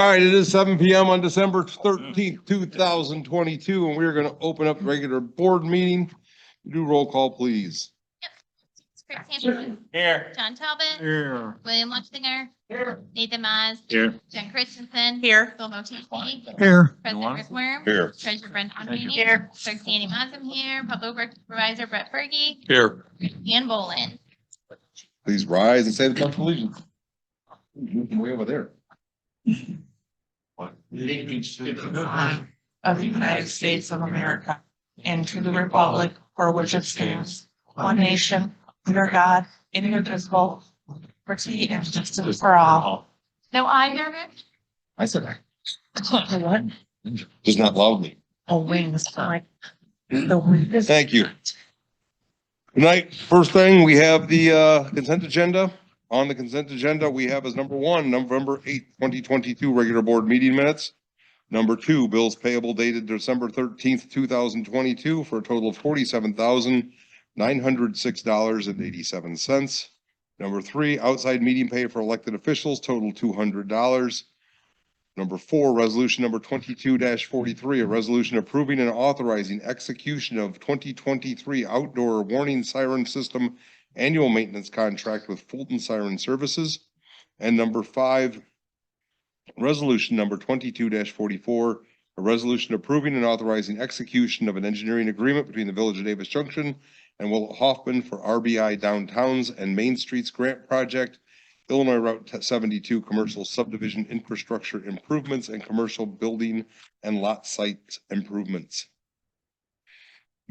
All right, it is 7 PM on December 13th, 2022, and we're gonna open up the regular board meeting. Do roll call, please. Chris Anderson, Here. John Talbot, Here. William Luxinger, Here. Nathan Maz, Here. Jen Christensen. Here. Bill Moteedi, Here. President Rick Worm. Here. Treasurer Brent Fontaine. Here. Clerk Sandy Mazem here, Public Works Supervisor Brett Fergie, Here. Ian Bolin. Please rise and say the pledge of allegiance. Way over there. Allegiance to the flag of the United States of America and to the republic for which it stands, one nation, under God, indivisible, liberty and justice for all. No, I hear it. I said that. What? Just not loudly. Oh, wings, like the wind is. Thank you. Tonight, first thing, we have the consent agenda. On the consent agenda, we have as number one, November 8th, 2022, regular board meeting minutes. Number two, bills payable dated December 13th, 2022 for a total of $47,906.87. Number three, outside meeting pay for elected officials, total $200. Number four, resolution number 22-43, a resolution approving and authorizing execution of 2023 outdoor warning siren system annual maintenance contract with Fulton Siren Services. And number five, resolution number 22-44, a resolution approving and authorizing execution of an engineering agreement between the Village of Davis Junction and Will Hoffman for RBI Downtowns and Main Streets Grant Project, Illinois Route 72 Commercial Subdivision Infrastructure Improvements and Commercial Building and Lot Site Improvements.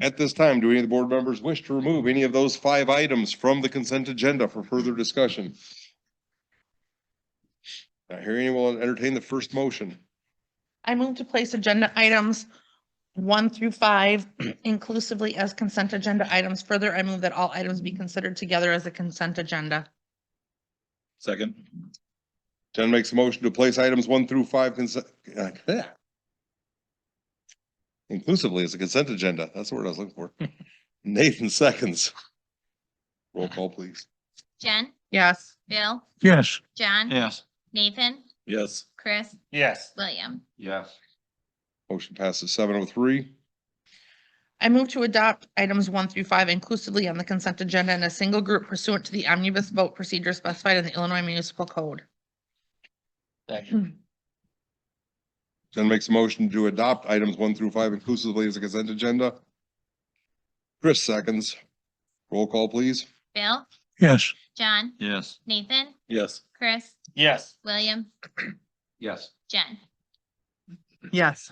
At this time, do any of the board members wish to remove any of those five items from the consent agenda for further discussion? Not hearing any, will entertain the first motion. I move to place agenda items 1 through 5 inclusively as consent agenda items. Further, I move that all items be considered together as a consent agenda. Second. Jen makes a motion to place items 1 through 5 inclusively as a consent agenda. That's the word I was looking for. Nathan seconds. Roll call, please. Jen, Yes. Bill, Yes. John. Yes. Nathan, Yes. Chris, Yes. William. Yes. Motion passes 703. I move to adopt items 1 through 5 inclusively on the consent agenda in a single group pursuant to the omnibus vote procedure specified in the Illinois Municipal Code. Second. Jen makes a motion to adopt items 1 through 5 inclusively as a consent agenda. Chris seconds. Roll call, please. Bill, Yes. John, Yes. Nathan, Yes. Chris, Yes. William, Yes. Jen. Yes.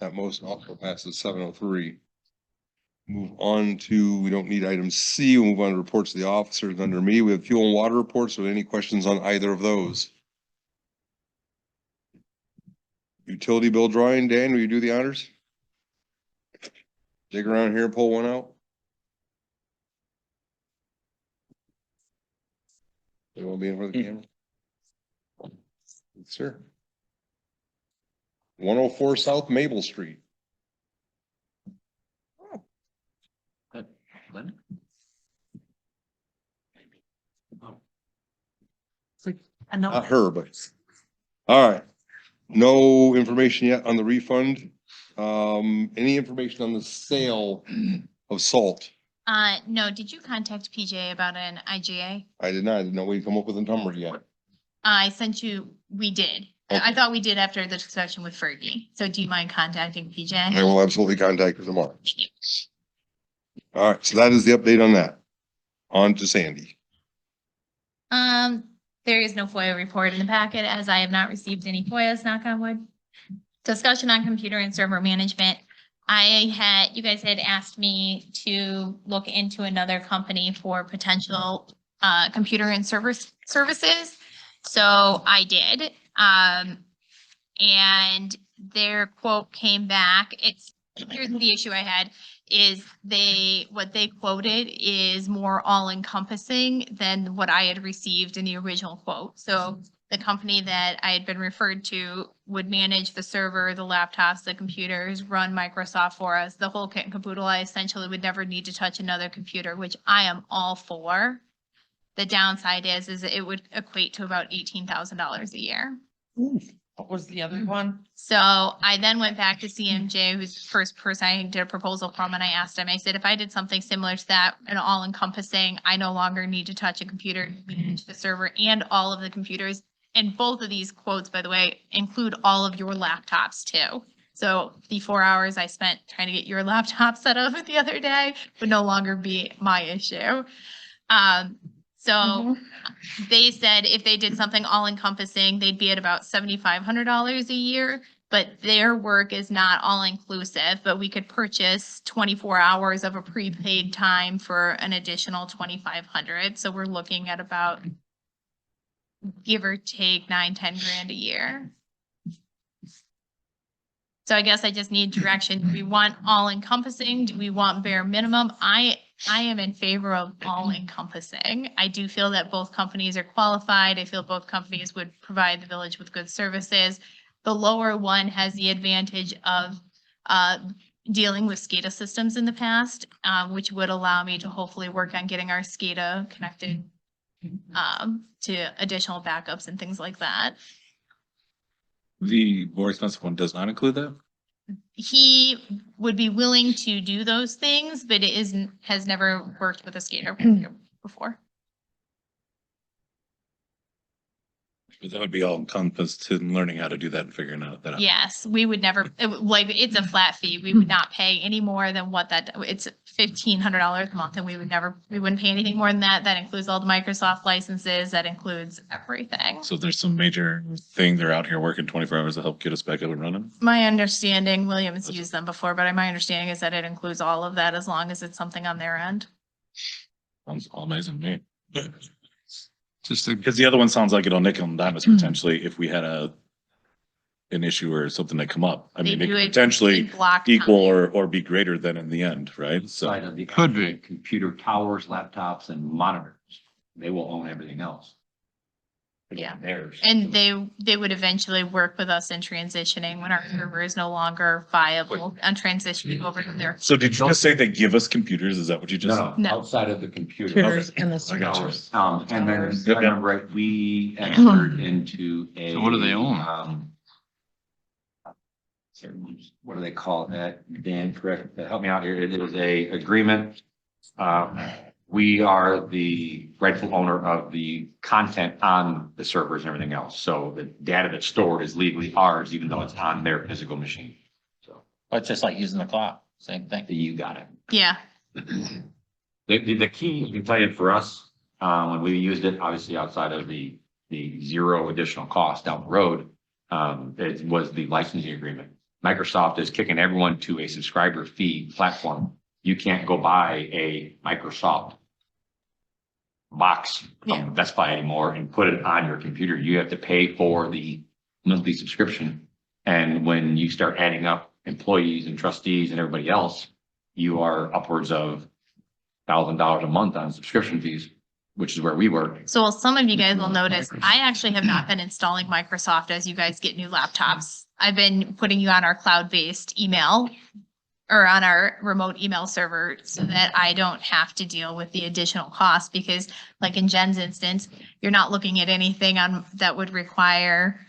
That motion also passes 703. Move on to, we don't need item C. We'll move on to reports of the officers under me. We have fuel and water reports. Are there any questions on either of those? Utility bill drawing, Dan, will you do the honors? Dig around here and pull one out. You want to be in front of the camera? Yes, sir. 104 South Maple Street. I know. Not her, but. All right. No information yet on the refund. Any information on the sale of salt? No, did you contact PJ about an IGA? I did not. I didn't know we'd come up with a number yet. I sent you, we did. I Okay. thought we did after the discussion with Fergie. So do you mind contacting PJ? I will absolutely contact her tomorrow. All right, so that is the update on that. On to Sandy. There is no FOIA report in the packet as I have not received any FOIAs, knock on wood. Discussion on computer and server management. You guys had asked me to look into another company for potential computer and services. So I did. And their quote came back. Here's the issue I had is what they quoted is more all encompassing than what I had received in the original quote. So the company that I had been referred to would manage the server, the laptops, the computers, run Microsoft for us, the whole kit and caboodle. I essentially would never need to touch another computer, which I am all for. The downside is it would equate to about $18,000 a year. What was the other one? So I then went back to CMJ, who's the first person I did a proposal from, and I asked him, I said, if I did something similar to that, and all encompassing, I no longer need to touch a computer, manage the server and all of the computers. And both of these quotes, by the way, include all of your laptops too. So the 4 hours I spent trying to get your laptop set up the other day would no longer be my issue. So they said if they did something all encompassing, they'd be at about $7,500 a year. But their work is not all inclusive, but we could purchase 24 hours of a prepaid time for an additional 2,500. So we're looking at about, give or take, 9-10 grand a year. So I guess I just need direction. Do we want all encompassing? Do we want bare minimum? I am in favor of all encompassing. I do feel that both companies are qualified. I feel both companies would provide the village with good services. The lower one has the advantage of dealing with SCADA systems in the past, which would allow me to hopefully work on getting our SCADA connected to additional backups and things like that. The more expensive one does not include that? He would be willing to do those things, but has never worked with a SCADA before. But that would be all encompassed in learning how to do that and figuring out that out. Yes, we would never, like, it's a flat fee. We would not pay any more than what it's $1,500 a month, and we wouldn't pay anything more than that. That includes all the Microsoft licenses. That includes everything. So if there's some major thing, they're out here working 24 hours to help get us back up and running. My understanding, Williams used them before, but my understanding is that it includes all of that as long as it's something on their end. Sounds all amazing to me. Just to, Because the other one sounds like it'll nickel and dime us potentially if we had an issue or something that come up. I They mean, it do could it potentially in block equal time. or be greater than in the end, right? So Side of the Could be. computer towers, laptops, and monitors. They will own everything else. Yeah. Theirs. And they would eventually work with us in transitioning when our server is no longer viable and transitioning over to their. So did you just say they give us computers? Is that what you just said? No. Outside of the computer. Computers and the Towers. switches. And then, if I Yep. remember right, we entered into a. So what do they own? What do they call that? Dan, correct, help me out here. It is a agreement. We are the rightful owner of the content on the servers and everything else. So the data that's stored is legally ours, even though it's on their physical machine. So It's just like using the clock, same thing. you got it. Yeah, The key, I can tell you for us, when we used it, obviously outside of the zero additional cost down the road, it was the licensing agreement. Microsoft is kicking everyone to a subscriber fee platform. You can't go buy a Microsoft box from Best Buy anymore and put it on your computer. You have to pay for the monthly subscription. And when you start adding up employees and trustees and everybody else, you are upwards of $1,000 a month on subscription fees, which is where we were. so some of you guys will notice, I actually have not been installing Microsoft as you guys get new laptops. I've been putting you on our cloud-based email or on our remote email server so that I don't have to deal with the additional cost because like in Jen's instance, you're not looking at anything on that would require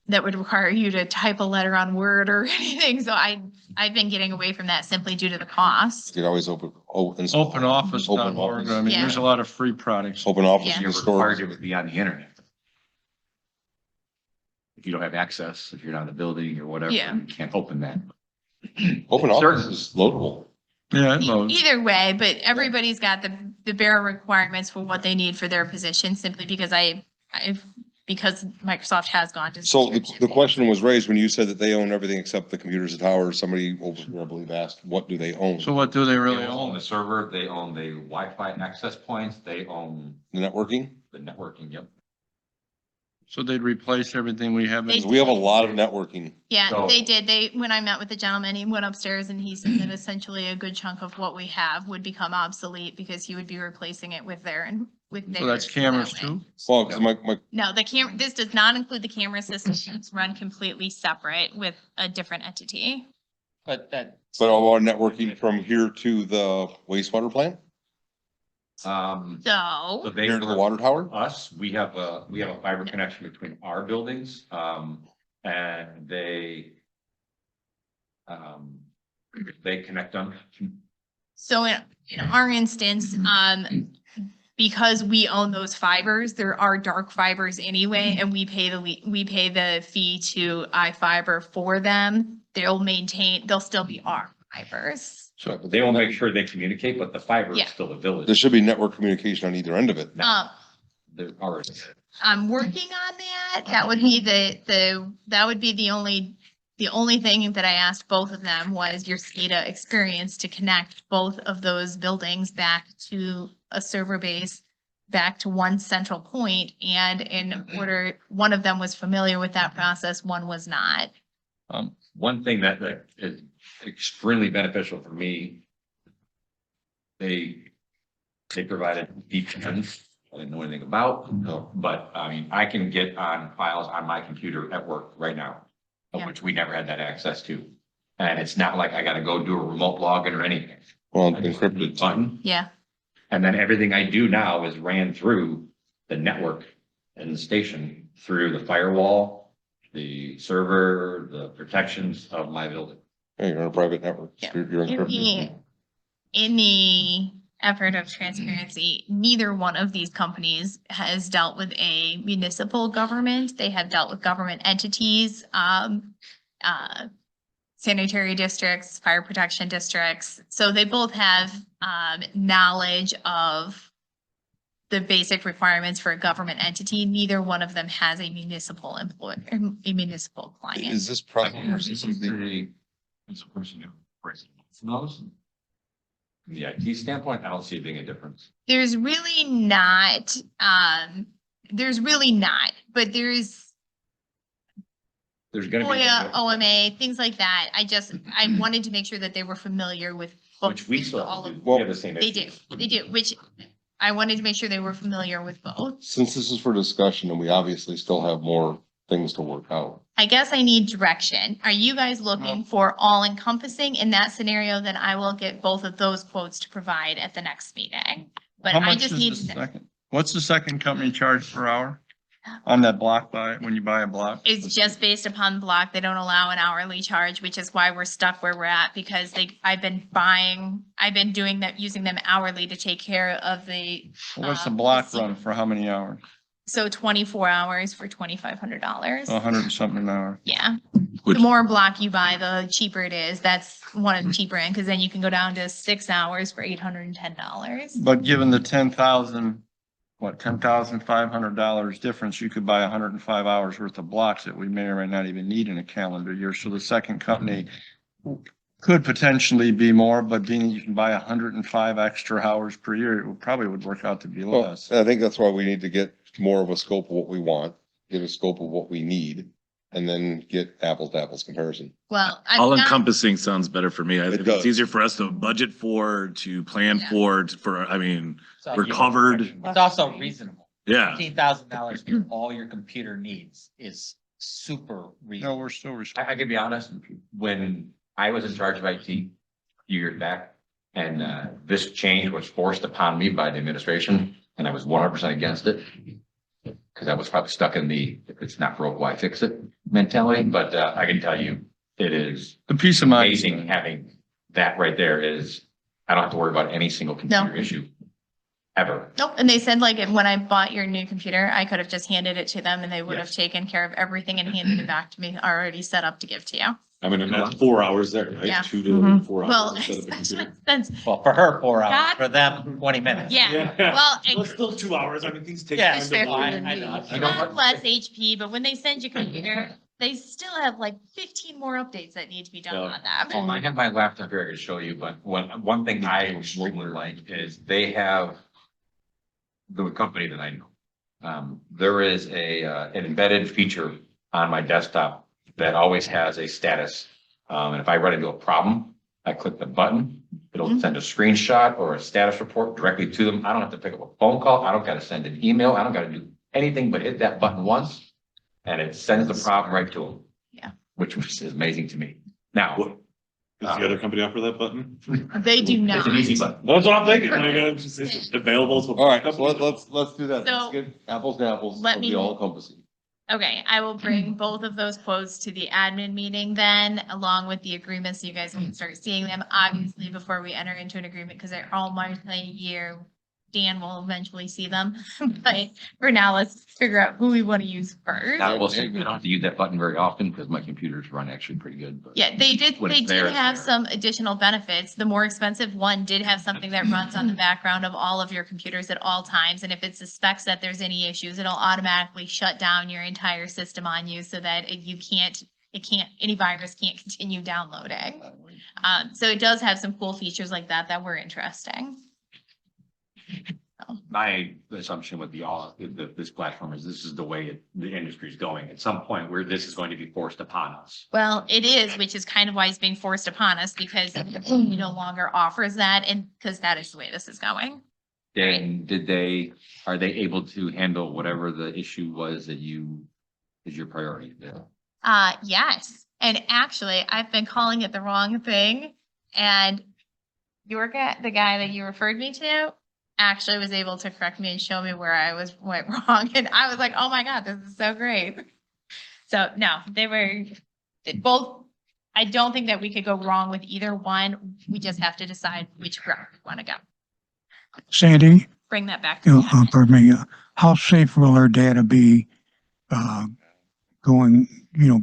you to type a letter on Word or anything. So I've been getting away from that simply due to the cost. You could always open OpenOffice.org. I mean, Yeah. there's a lot of free products. Open office Yeah. You're restore. required to be on the internet. If you don't have access, if you're not in the building or whatever, Yeah. you can't open that. Open office Certain- is loadable. Yeah, it loads. Either way, but everybody's got the bare requirements for what they need for their position simply because because Microsoft has gone to. So the subscription. question was raised when you said that they own everything except the computers and towers. Somebody over here, I believe, asked, what do they own? So what do they They really own own? the server, they own the Wi-Fi access points, they own The networking? the networking, yep. So they'd replace everything we have. They- in- We have a lot of networking. Yeah, So- they did. When I met with the gentleman, he went upstairs and he said that essentially a good chunk of what we have would become obsolete because he would be replacing it with So that's cameras too? Well, cause my, No, this does not include the camera system. It's run completely separate with a different entity. But that, but all our networking from here to the wastewater plant, So So, here to the water tower. us, we have a fiber connection between our buildings, and they connect them. So in our instance, because we own those fibers, there are dark fibers anyway, and we pay the fee to iFiber for them. They'll still be our fibers. So they will make sure they communicate, but the fiber is Yeah. still the village. There should be network communication on either end of it. Now, they're already. I'm working on that. That would be the only thing that I asked both of them was your SCADA experience to connect both of those buildings back to a server base, back to one central point. And in order, one of them was familiar with that process, one was not. One thing that is extremely beneficial for me, they provided VPNs. I didn't know anything about, but I mean, I can get on files on my computer at work right now, of Yeah. which we never had that access to. And it's not like I gotta go do a remote login or anything. Well, I just hit the encrypted. button, Yeah. and then everything I do now is ran through the network and the station through the firewall, the server, the protections of my building. Hey, you're on a private network. Yeah. You're encrypted. In the effort of transparency, neither one of these companies has dealt with a municipal government. They have dealt with government entities, sanitary districts, fire protection districts. So they both have knowledge of the basic requirements for a government entity. Neither one of them has a municipal client. Is this process or something? It's a person who knows. From the IT standpoint, I don't see it being a difference. There's really not, but there's There's gonna be. FOIA, OMA, things like that. I wanted to make sure that they were familiar with. both Which we still all have of- to do. We have the same. They do, which I wanted to make sure they were familiar with both. Since this is for discussion and we obviously still have more things to work out. I guess I need direction. Are you guys looking for all encompassing? In that scenario, then I will get both of those quotes to provide at the next meeting. But How I much just is need the to, second? What's the second company charge per hour? On that block when you buy a block? it's just based upon block. They don't allow an hourly charge, which is why we're stuck where we're at because I've been doing that, using them hourly to take care of the, What's the block run for how many hours? so 24 hours for $2,500. A hundred and something an hour. Yeah. Which- The more block you buy, the cheaper it is. That's one of the cheaper end, because then you can go down to 6 hours for $810. But given the $10,500 difference, you could buy 105 hours worth of blocks that we may or may not even need in a calendar year. So the second company could potentially be more, but being you can buy 105 extra hours per year, it probably would work out to be Well, less. I think that's why we need to get more of a scope of what we want, get a scope of what we need, and then get apples to apples comparison. Well, I'm All not, encompassing sounds better for me. I It think does. it's easier for us to budget for, to plan Yeah. for, I mean, So we're you- covered. It's also reasonable. Yeah. $15,000 for all your computer needs is super No, reasonable. we're still I responsible. can be honest, when I was in charge of IT a few years back, and this change was forced upon me by the administration, and I was 100% against it. Because I was probably stuck in the, if it's not broke, why fix it mentality, but I can tell you, it is The peace of mind. amazing having that right there is, I don't have to worry about any single computer issue. Ever. nope. And they said like, when I bought your new computer, I could have just handed it to them and they would have taken care of everything and handed it back to me, already set up to give to you. I mean, that's 4 hours there, right? Yeah. 2 to Mhm. 4 Well, hours. to set up a computer. that's, Well, for her, 4 hours, God- for them, 20 minutes. yeah, well, It's still 2 hours. I mean, things take Yeah, time it's to fair. load. I know. You know not what? less HP, but when they send you a computer, they still have like 15 more updates that need to be done Yeah. on that. Oh, I have my laptop here I can show you, but one thing I extremely like is they have the company that I know. There is an embedded feature on my desktop that always has a status. And if I run into a problem, I click the button, it'll send a screenshot or a status report directly to them. I don't have to pick up a phone call. I don't got to send an email. I don't got to do anything but hit that button once and it sends the problem right to them. Yeah. Which is amazing to me. Now, What- Does the other company offer that button? They do it's not. an easy button. That's what I'm thinking. Like, it's available. to- All right, so let's do that. So, Let's get apples to apples. let It'll me- be all encompassing. Okay, I will bring both of those quotes to the admin meeting then, along with the agreements, so you guys can start seeing them, obviously, before we enter into an agreement, because they're all multi-year. Dan will eventually see them, but for now, let's figure out who we want to use first. Now, we'll see, we don't have to use that button very often because my computers run actually pretty good, but. Yeah, they did When it's there, it's have there. some additional benefits. The more expensive one did have something that runs on the background of all of your computers at all times. And if it suspects that there's any issues, it'll automatically shut down your entire system on you so that any virus can't continue downloading. So it does have some cool features like that that were interesting. My assumption with this platform is this is the way the industry is going. At some point where this is going to be forced upon us. Well, it is, which is kind of why it's being forced upon us because he no longer offers that and because that is the way this is going. Then are they able to handle whatever the issue was that is your priority? Yes. And actually, I've been calling it the wrong thing. And the guy that you referred me to actually was able to correct me and show me where I went wrong. And I was like, oh my God, this is so great. So no, they both. I don't think that we could go wrong with either one. We just have to decide which route we want to go. Sandy, Bring that back to the pardon me, how safe will our data be going,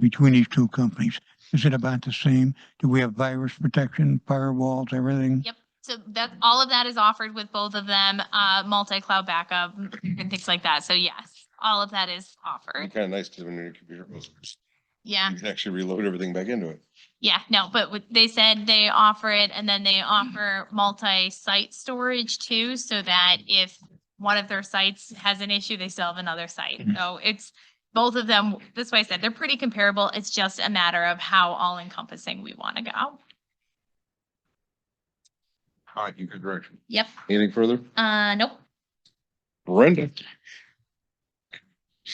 between these two companies? Is it about the same? Do we have virus protection, firewalls, everything? Yep. So all of that is offered with both of them, multi-cloud backup and things like that. So yes, all of that is offered. Kind of nice because when your computer goes, Yeah. you can actually reload everything back into it. Yeah, no, but they said they offer it and then they offer multi-site storage too, so that if one of their sites has an issue, they still have another site. So it's both of them. That's why I said they're pretty comparable. It's just a matter of how all encompassing we want to go. All right, you good direction. Yep. Anything further? Nope. Brenda?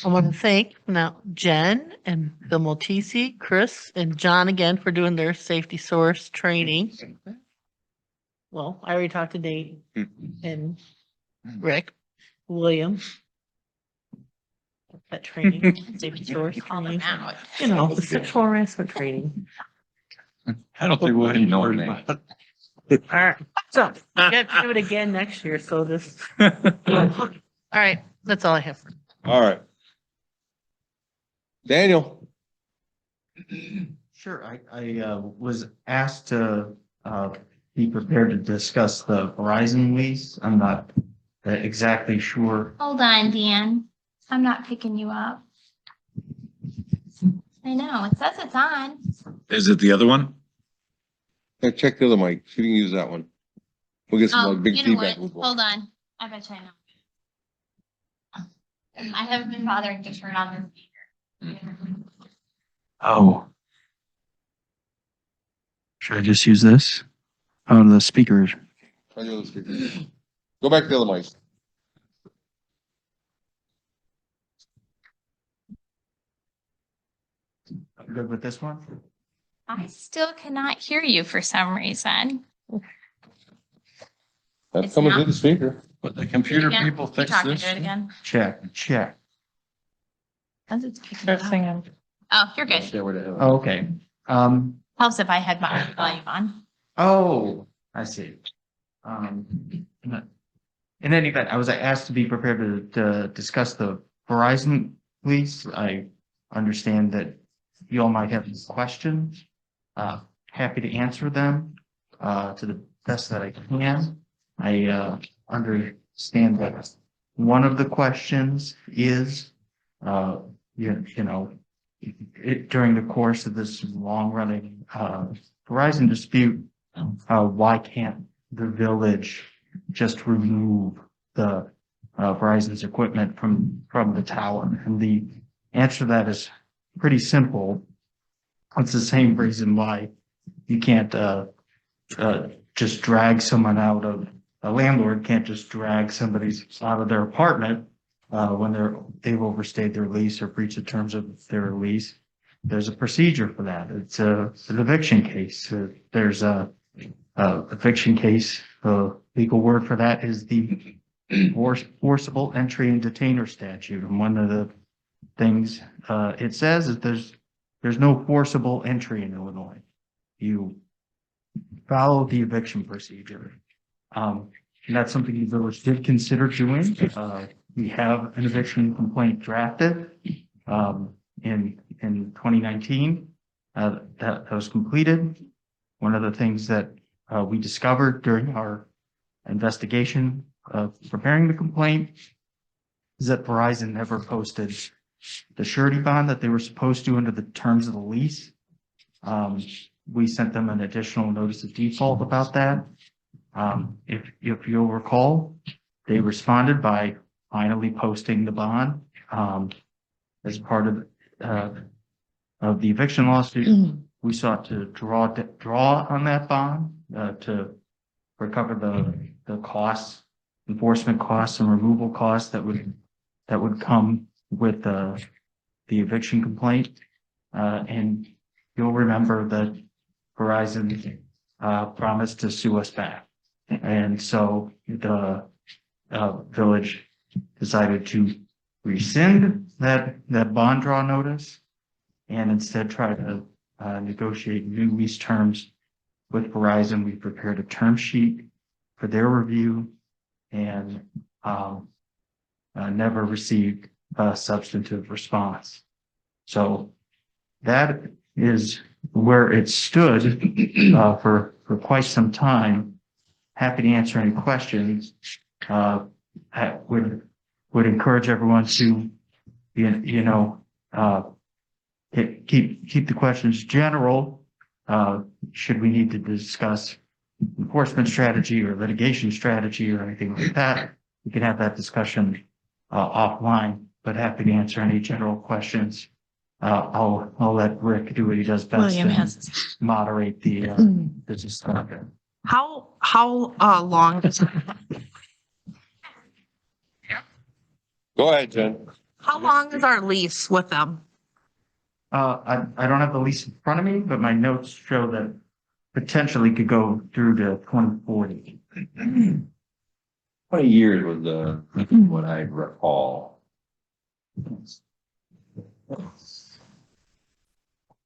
I want to thank now Jen and Bill Multisi, Chris and John again for doing their safety source training. Well, I already talked to Nate and Rick, William. That training, safety source Call them training, out. the sexual harassment training. I don't think we'll even know Know her her name. name. All right, so we got to do it again next year, so this. All right, that's all I have. All right. Daniel? Sure, I was asked to be prepared to discuss the Verizon lease. I'm not exactly sure. Hold on, Dan. I'm not picking you up. I know, it says it's on. Is it the other one? Yeah, check the other mic, see if you can use that one. We'll get some Oh, like big you know feedback. what? Hold on. I bet you I know. I haven't been bothering to turn on the speaker. Oh. Should I just use this? Oh, the speakers. Try the other speaker. Go back to the other mic. Good with this one? I still cannot hear you for some reason. That's It's coming not- through the speaker. But the computer Again? people You fix talking this. to it again? Check. How's it picking Start it up? singing. Oh, you're good. Oh, okay. Helps if I had my volume on. Oh, I see. In any event, I was asked to be prepared to discuss the Verizon lease. I understand that you all might have questions. Happy to answer them to the best that I can. I understand that one of the questions is, during the course of this long-running Verizon dispute, why can't the village just remove the Verizon's equipment from the tower? And the answer to that is pretty simple. It's the same reason why you can't just drag someone out of, a landlord can't just drag somebody out of their apartment when they've overstayed their lease or breached the terms of their lease. There's a procedure for that. It's an eviction case. There's a eviction case. The legal word for that is the forcible entry and detainer statute. And one of the things, it says that there's no forcible entry in Illinois. You follow the eviction procedure. And that's something the village did consider doing. We have an eviction complaint drafted, in 2019. That was completed. One of the things that, we discovered during our investigation of preparing the complaint is that Verizon never posted the surety bond that they were supposed to under the terms of the lease. We sent them an additional notice of default about that. If you'll recall, they responded by finally posting the bond, as part of the eviction lawsuit. We sought to draw on that bond, to recover the costs, enforcement costs and removal costs that would come with the eviction complaint. And you'll remember that Verizon promised to sue us back. And so the village decided to rescind that bond draw notice and instead try to negotiate new lease terms with Verizon. We prepared a term sheet for their review and never received a substantive response. So that is where it stood for quite some time. Happy to answer any questions. I would encourage everyone to, keep the questions general. Should we need to discuss enforcement strategy or litigation strategy or anything like that, we can have that discussion offline, but happy to answer any general questions. I'll let Rick do what he does best William and has. moderate the discussion. How long does, Go ahead, Jen. how long is our lease with them? I don't have the lease in front of me, but my notes show that potentially could go through to 2040. 20 years was what I recall.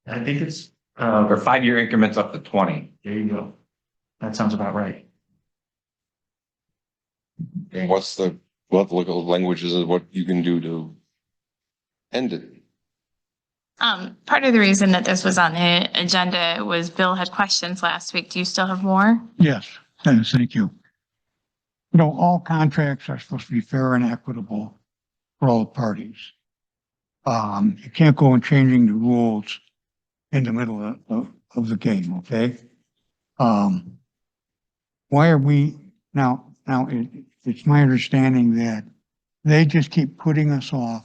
I think it's, Or 5-year increments up to 20. there you go. That sounds about right. And what's the legal languages of what you can do to end it? Part of the reason that this was on the agenda was Bill had questions last week. Do you still have more? Yes, Dennis, thank you. All contracts are supposed to be fair and equitable for all parties. You can't go and changing the rules in the middle of the game, okay? Why are we, now it's my understanding that they just keep putting us off,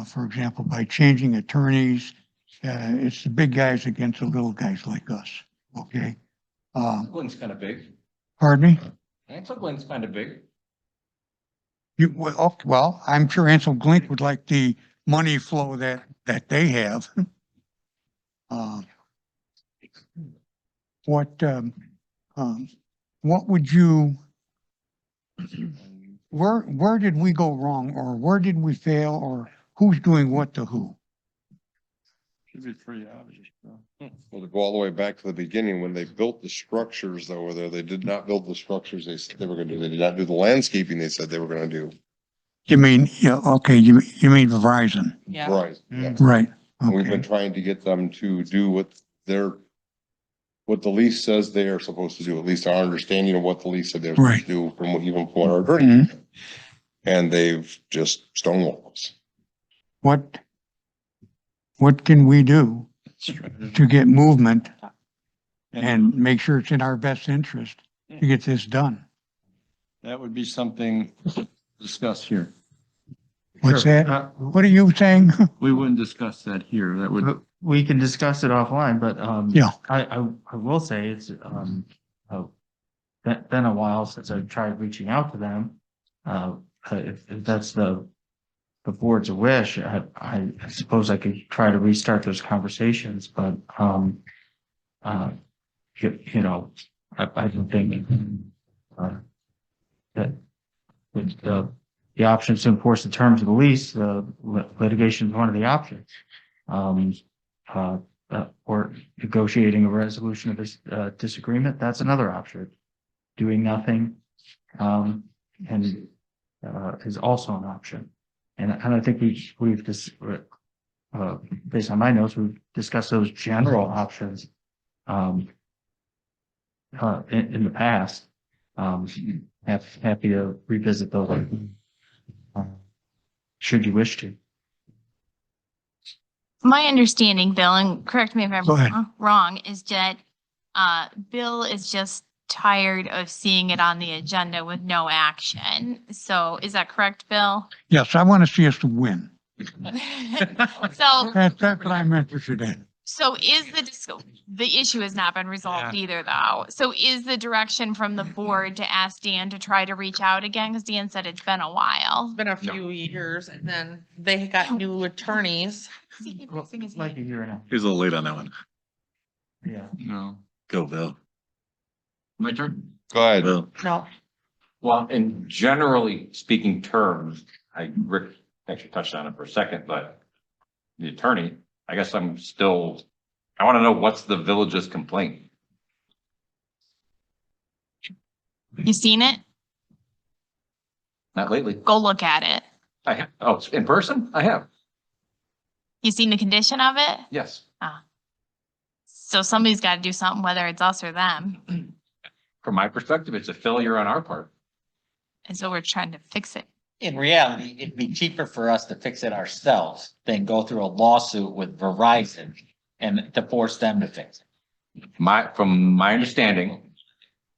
for example, by changing attorneys. It's the big guys against the little guys like us, okay? England's kind of big. Pardon me? England's kind of big. Well, I'm sure Ansel Glink would like the money flow that they have. What would you, where did we go wrong, or where did we fail, or who's doing what to who? Should be pretty obvious. Well, to go all the way back to the beginning, when they built the structures that were there, they did not build the structures they said they were gonna do. They did not do the landscaping they said they were gonna do. You mean, yeah, okay, you mean Verizon, Yeah. Right. Yeah. right? And we've been Okay, trying to get them to do what the lease says they are supposed to do, at least our understanding of what the lease said they're supposed to do from even from our attorney. Mhm. And they've just stonewalled us. What can we do to get movement and make sure it's in our best interest to get this done? That would be something discussed here. What's Sure. that? What are you saying? We wouldn't discuss that here. That would, We can discuss it offline, but, Yeah. I will say it's, been a while since I've tried reaching out to them. If that's the board's wish, I suppose I could try to restart those conversations, but, I don't think, that with the options to enforce the terms of the lease, litigation is one of the options. Or negotiating a resolution of this, disagreement, that's another option. Doing nothing, is also an option. And I think we've just, based on my notes, we've discussed those general options, in the past. Happy to revisit those, should you wish to. My understanding, Bill, and correct me if I'm Go ahead. wrong, is that Bill is just tired of seeing it on the agenda with no action. So is that correct, Bill? Yes, I want to see us to win. So, That's what I'm interested in. so is the issue has not been resolved either, though. So is the direction from the board to ask Dan to try to reach out again? Because Dan said it's been a while. Been a few years and then they got new attorneys. Like a year and a half. He's a little late on that one. Yeah. No. Go, Bill. My turn? Go ahead. Bill. No, Well, in generally speaking terms, Rick actually touched on it for a second, but the attorney, I guess I want to know what's the village's complaint? You seen it? Not lately. Go look at it. I have, oh, it's in person? I have, You seen the condition of it? yes. So somebody's got to do something, whether it's us or them. From my perspective, it's a failure on our part. And so we're trying to fix it. In reality, it'd be cheaper for us to fix it ourselves than go through a lawsuit with Verizon and to force them to fix it. From my understanding,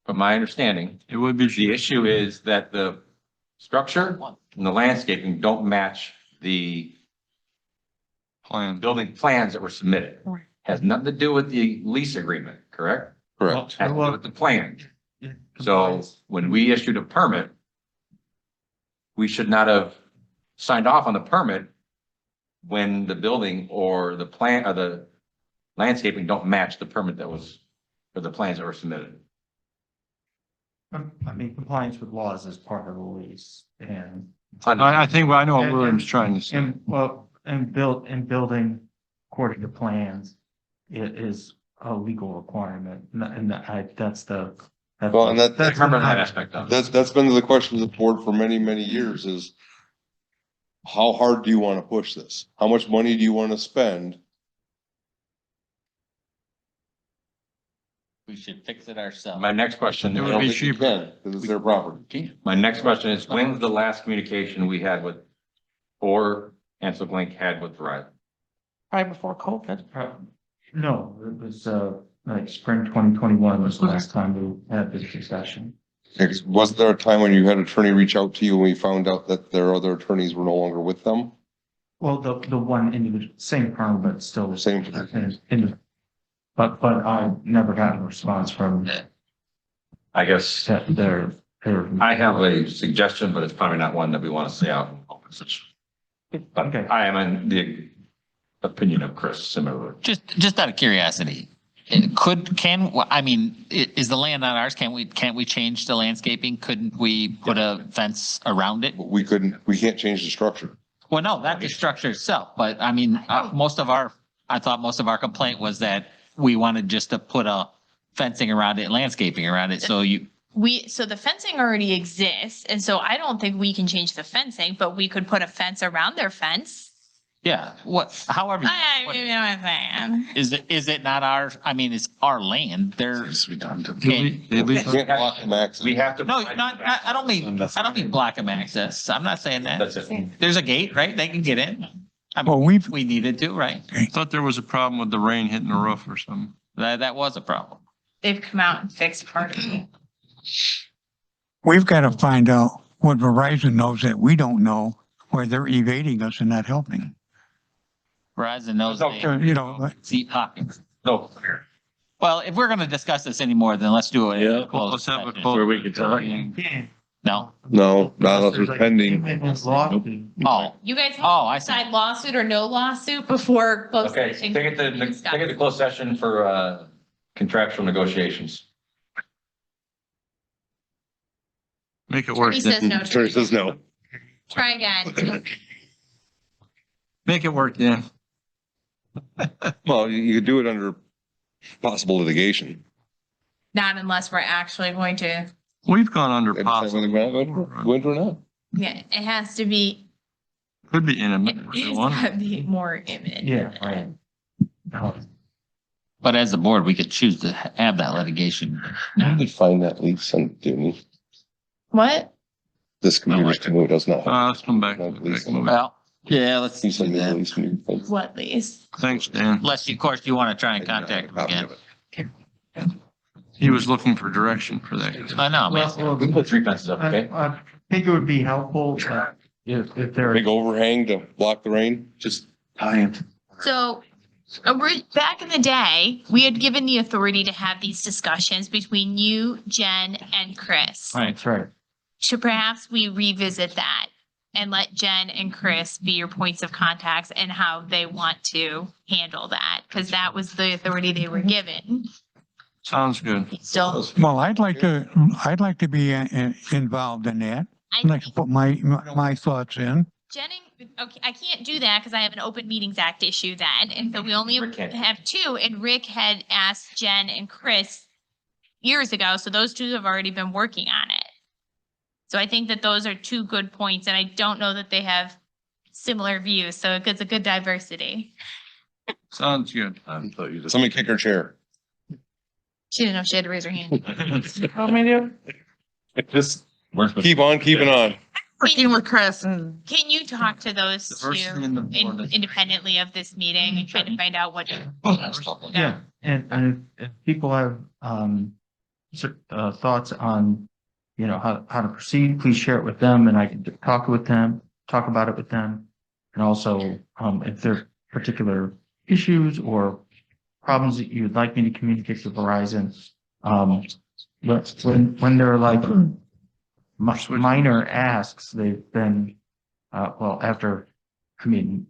It would be the issue is that the structure and the landscaping don't match the planned. building plans that were submitted. Right. Has nothing to do with the lease agreement, correct? Correct. Has to do with the plan. So when we issued a permit, we should not have signed off on the permit when the building or the plan or the landscaping don't match the permit that was, or the plans that were submitted. I mean, compliance with laws is part of the lease and. I think, I know what William's trying to say. And building according to plans, it is a legal requirement, that's the. Well, and I that's, remember that aspect of it. that's been the question of the board for many, many years is how hard do you want to push this? How much money do you want to spend? We should fix it ourselves. My next question. It I would don't be think you cheaper. can, because it's their property. My next question is, when's the last communication we had with, or Ansel Glink had with Verizon? right before COVID. No, it was, like spring 2021 was the last time we had this discussion. Wasn't there a time when you had an attorney reach out to you and we found out that their other attorneys were no longer with them? Well, the one individual, same firm, but still the Same. But I never got a response from I guess their. I have a suggestion, but it's probably not one that we want to say out in open session. But Okay. I am in the opinion of Chris similarly. Just out of curiosity, is the land on ours? Can't we change the landscaping? Couldn't we put a fence around it? We can't change the structure. Well, no, not the structure itself, but I mean, I thought most of our complaint was that we wanted just to put a fencing around it, landscaping around it, so So the fencing already exists, and so I don't think we can change the fencing, but we could put a fence around their fence. yeah, however. You know what I'm saying? Is it not ours? I mean, it's our land. It's redundant. You can't block them access. We have to. No, I don't mean block them access. I'm not saying that. That's it. There's a gate, right? They can get in. I Well, mean, we've, we needed to, right? I thought there was a problem with the rain hitting the roof or something. That was a problem. They've come out and fixed part of it. we've got to find out what Verizon knows that we don't know, where they're evading us and not helping. Verizon knows No, they You know, deep pockets. No, Well, if we're gonna discuss this anymore, then let's do it. in a Yeah. closed Let's have a session. close. Where we can talk. No? No, not unless it's pending. Oh, You guys oh, I see. decide lawsuit or no lawsuit before closed okay, session. take it to closed session for contractual negotiations. Make it Attorney worse. says no. Attorney says no. Try again. Make it work, Dan. Well, you could do it under possible litigation. Not unless we're actually going to, We've gone under They decide whether possible. they want to go into it or not. yeah, it has to be, Could be intimate. if it's you want. gotta be more imminent. Yeah, right. No, But as a board, we could choose to have that litigation. You could find that lease and do me. What? This computer's code does not. Let's come back. to the next one. Well, yeah, let's You do send me the that. lease when you think. What lease? Thanks, Dan. Unless, of course, you want to try and contact him Copy again. of it. He was looking for direction for that. I know, man. well, We can put 3 fences up, okay? I think it would be helpful if there. Big overhang to block the rain. Just tie him. So, back in the day, we had given the authority to have these discussions between you, Jen, and Chris. Right, that's right. Should perhaps we revisit that and let Jen and Chris be your points of contacts and how they want to handle that? Because that was the authority they were given. Sounds good. So Well, I'd like to be involved in that. I I'd like to put my thoughts in. Jen and, okay, I can't do that because I have an Open Meetings Act issue then. And so we only Rick can. have two. And Rick had asked Jen and Chris years ago. So those two have already been working on it. So I think that those are two good points. And I don't know that they have similar views. So it's a good diversity. Sounds good. I thought you just. Somebody kick her chair. She didn't know she had to raise her hand. How many do? Just. Keep on keeping on. Working with Chris and. Can you talk to those Diversity two in the board. independently of this meeting and try to find out what? Yeah, and if people have, thoughts on, how to proceed, please share it with them and I can talk about it with them. And also, if there are particular issues or problems that you'd like me to communicate to Verizon, when they're like minor asks, they've been, after,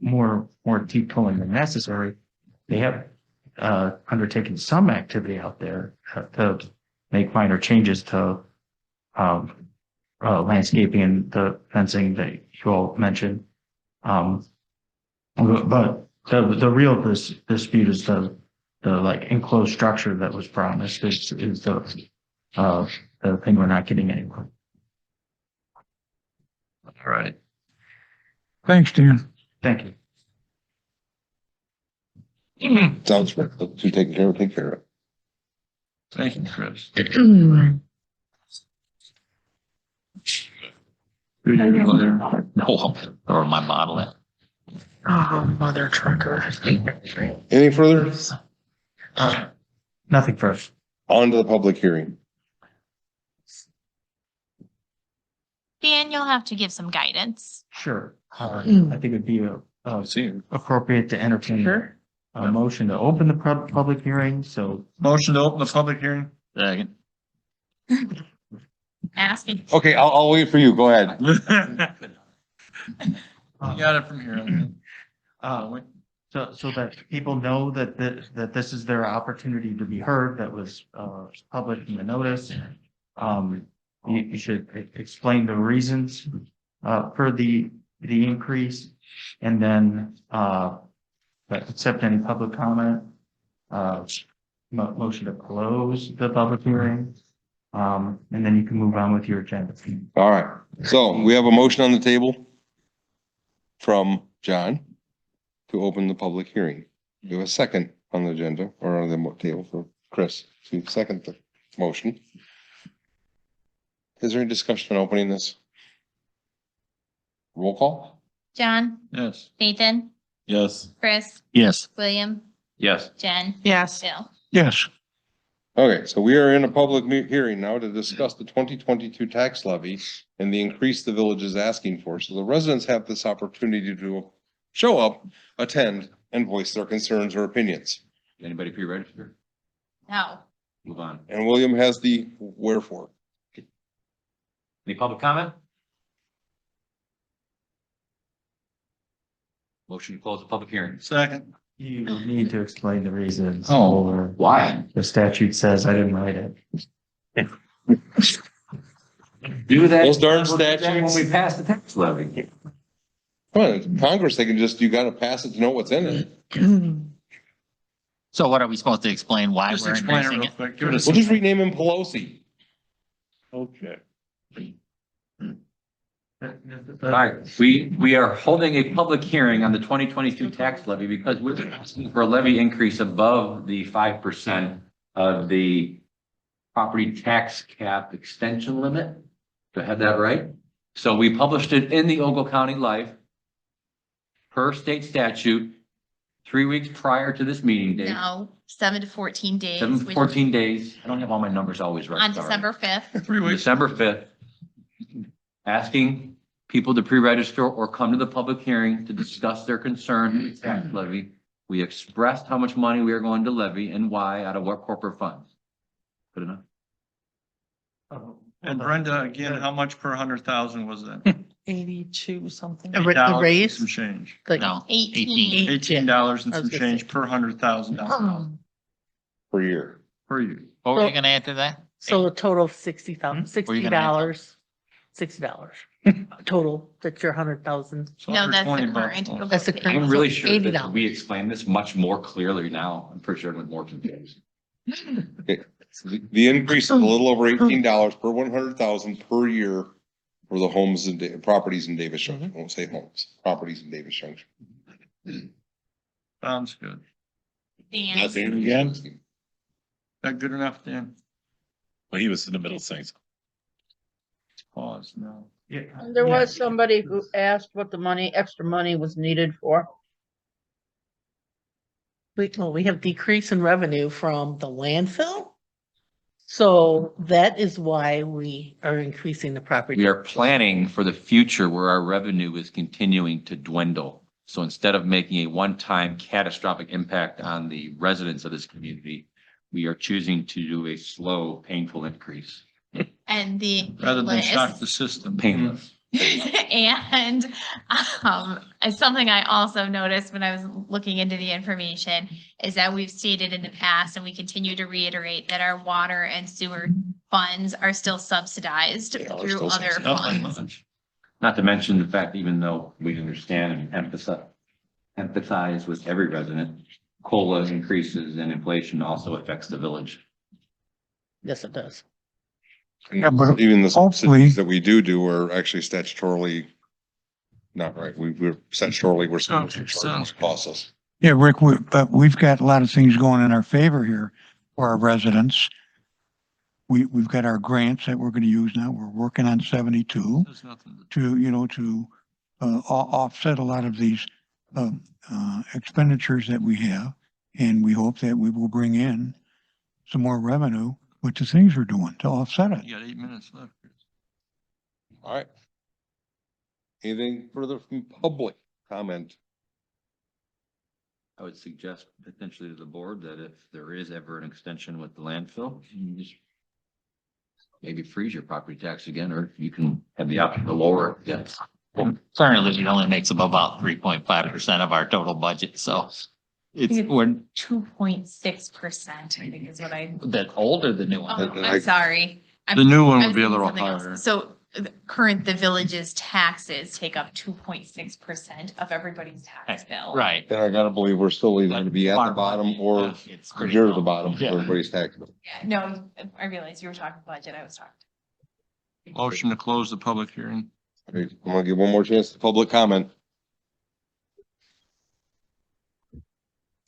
more deep pulling than necessary, they have undertaken some activity out there to make minor changes to landscaping and the fencing that you all mentioned. But the real dispute is the like enclosed structure that was promised is the thing we're not getting anywhere. All right. Thanks, Dan. Thank you. Sounds good. You take care of it. Thank you, Chris. No, or my bottle in. Oh, mother trucker. Any further? Nothing first. On to the public hearing. Dan, you'll have to give some guidance. Sure. I think it'd be appropriate to entertain a motion to open the public hearing. So Motion to open the public hearing. Second. Asking. Okay, I'll wait for you. Go ahead. You got it from here. so that people know that this is their opportunity to be heard. That was published in the notice. You should explain the reasons for the increase, and then accept any public comment. Motion to close the public hearing, and then you can move on with your agenda. All right. So we have a motion on the table from John to open the public hearing. We have a second on the agenda or on the table for Chris to second the motion. Is there any discussion on opening this? Roll call? John, Yes. Nathan, Yes. Chris, Yes. William, Yes. Jen, Yes. Bill. Yes. Okay, so we are in a public hearing now to discuss the 2022 tax levy and the increase the village is asking for. So the residents have this opportunity to show up, attend, and voice their concerns or opinions. Anybody pre-registered? No. Move on. And William has the wherefore. Any public comment? Motion to close the public hearing. Second. You need to explain the reasons. Oh, or why? the statute says I didn't write it. Do that. Those darn When statutes. we pass the tax levy. Come on, it's Congress, they can just, you gotta pass it to know what's in it. So what are we supposed to explain why Just we're explain it increasing real it? quick. Give it We'll a. just rename him Pelosi. Okay. All right, we are holding a public hearing on the 2022 tax levy because we're asking for a levy increase above the 5% of the property tax cap extension limit. Do I have that right? So we published it in the Ogle County Life per state statute 3 weeks prior to this meeting date. No, 7 to 14 days. 7 to which- 14 days. I don't have all my numbers always right. On sorry. December 5th. 3 weeks. December 5th, asking people to pre-register or come to the public hearing to discuss their concern with the tax levy. We expressed how much money we are going to levy and why, out of what corporate funds. Good enough? And Brenda, again, how much per 100,000 was that? 82 something. The $8 raise? Some change. Like, No, 18. $18 and I was some gonna change say. per $100,000 Per year. per year. What were you Well- gonna add to that? So a total of 60,000, Were you gonna add $60. Total, that's your 100,000. So No, that's the $120 bucks. current. It'll That's go the to current. I'm really sure that $80. we explained this much more clearly now. I'm pretty sure it was more confused. The increase is a little over $18 per 100,000 per year for the homes and properties in Davis Junction. I won't say homes, properties in Davis Junction. Sounds good. Dan. Not saying it again. That good enough, Dan? Well, he was in the middle saying something. Pause now. There was somebody who asked what the money, extra money was needed for. We have decrease in revenue from the landfill. So that is why we are increasing the property. We are planning for the future where our revenue is continuing to dwindle. So instead of making a one-time catastrophic impact on the residents of this community, we are choosing to do a slow, painful increase. And the. Rather than shock the list- system. Painless. And as something I also noticed when I was looking into the information is that we've stated in the past and we continue to reiterate that our water and sewer funds are still subsidized Yeah, they're through still other subsidized. funds. Not to mention the fact, even though we understand and empathize with every resident, COLA increases and inflation also affects the village. Yes, it does. Yeah, but Even the hopefully- subsidies that we do are actually statutorily not right. We're statutorily, we're supposed to charge what costs us. Yeah, Rick, but we've got a lot of things going in our favor here for our residents. We've got our grants that we're gonna use now. We're working on 72 There's nothing. to offset a lot of these expenditures that we have. And we hope that we will bring in some more revenue with the things we're doing to offset it. You got 8 minutes left. All right. Anything further from public comment? I would suggest potentially to the board that if there is ever an extension with the landfill, you just maybe freeze your property tax again, or you can have the option to lower it. Yes. Currently, it only makes up about 3.5% of our total budget, so we're 2.6%, I think is what I. the old or the new one? Oh, I'm sorry. The new one I would was be a thinking little something else. higher. So the village's taxes take up 2.6% of everybody's tax bill. Right. And I gotta believe we're still either gonna be at the bottom or It's pretty near the low. bottom for Yeah. everybody's tax bill. Yeah, no, I realized you were talking budget. I was talking. Motion to close the public hearing. All right, I'm gonna give one more chance to public comment.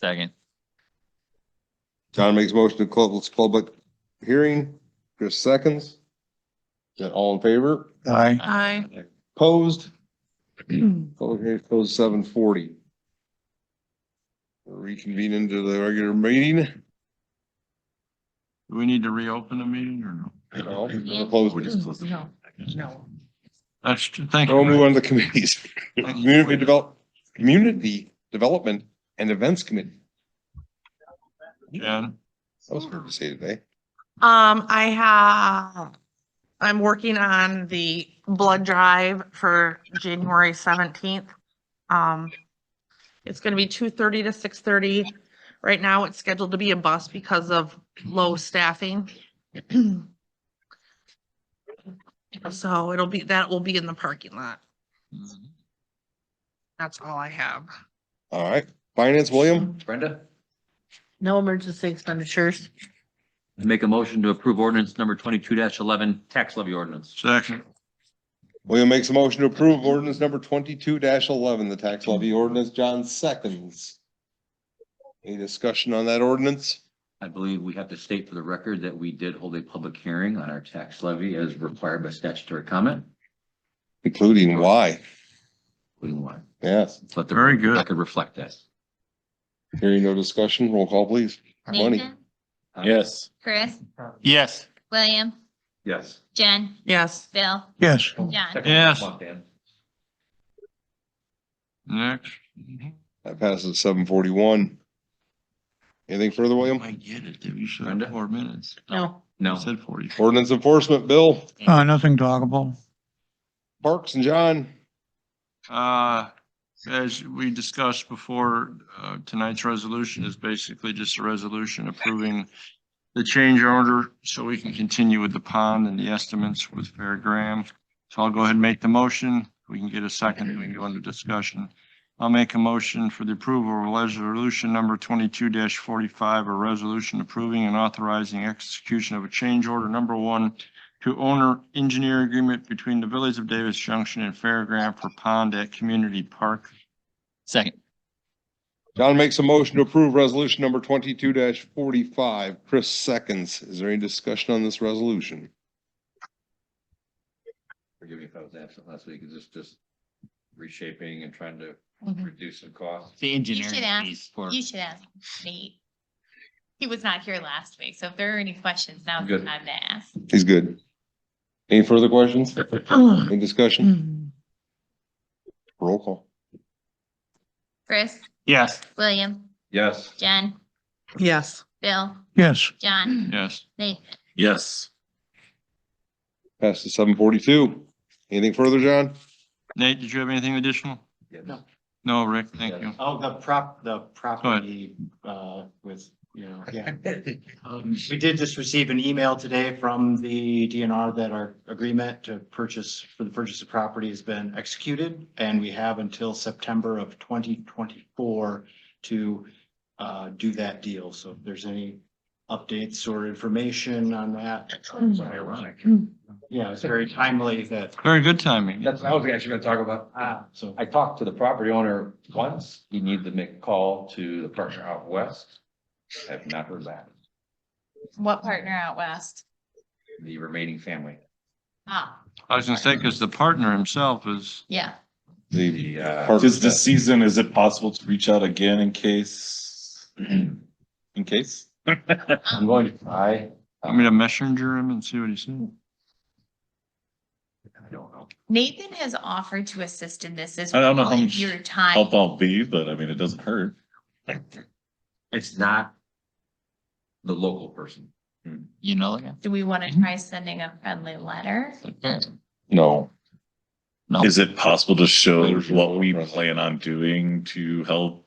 Second. John makes motion to close public hearing. Chris seconds. Is that all in favor? I, Opposed? Public hearing closed 7:40. Reconvene into the regular meeting. Do we need to reopen the meeting or no? No, we're closed. no, no. That's, thank We'll move you. on to committees. Community Development and Events Committee. Jen, That was hard to say today. I'm working on the blood drive for January 17th. It's gonna be 2:30 to 6:30. Right now, it's scheduled to be a bus because of low staffing. So that will be in the parking lot. That's all I have. All right. Finance, William? Brenda? No emergency expenditures. Make a motion to approve ordinance number 22-11, tax levy ordinance. Second. William makes a motion to approve ordinance number 22-11, the tax levy ordinance. John seconds. Any discussion on that ordinance? I believe we have to state for the record that we did hold a public hearing on our tax levy as required by statutory comment. Including why? Including one. Yes. Let the Very good. record reflect that. Hearing no discussion, roll call, please. Money. Nathan, Yes. Chris, Yes. William, Yes. Jen, Yes. Bill, Yes, John. Yes. Come on, Dan. Next. That passes 7:41. Anything further, William? I get it. You should Brenda? have 4 minutes. No. No. I said 40. Ordinance enforcement, Bill, nothing talkable. Parks and John. As we discussed before, tonight's resolution is basically just a resolution approving the change order so we can continue with the pond and the estimates with Fairgram. So I'll go ahead and make the motion. We can get a second and we can go into discussion. I'll make a motion for the approval of resolution number 22-45, a resolution approving and authorizing execution of a change order number 1 to owner engineer agreement between the Village of Davis Junction and Fairgram for pond at Community Park. Second. John makes a motion to approve resolution number 22-45. Chris seconds. Is there any discussion on this resolution? Forgive me if I was absent last week. It's just reshaping and trying to Mhm. reduce some costs. The You engineering should ask, piece for. you should ask Nate. He was not here last week, so if there are any questions, now's the Good. time to ask. He's good. Any further questions? Any discussion? Roll call. Chris, Yes. William, Yes. Jen, Yes. Bill, Yes, John, Yes. Nathan. Yes. Passes 7:42. Anything further, John? Nate, did you have anything additional? No. No, Rick, thank you. Oh, the property, with, yeah. We did just receive an email today from the DNR that our agreement for the purchase of property has been executed. And we have until September of 2024 to, do that deal. So if there's any updates or information on that. It's ironic. Yeah, it's very timely that, Very good timing. That's what I was actually gonna talk about. so. I talked to the property owner once. He needed to make a call to the partner out west. I have not heard back. What partner out west? The remaining family. Ah, I was gonna say, because the partner himself is, yeah. The, Tis Parks- the season, is it possible to reach out again in case? In case? I'm going to try. I mean, a messenger him and see what he said. I don't know. Nathan has offered to assist in this as I don't know well how if much your time. Help I'll be, but I mean, it doesn't hurt. It's not the local person. You know, yeah. Do we want to try sending a friendly letter? No. No. Is it possible to show what we plan on doing to help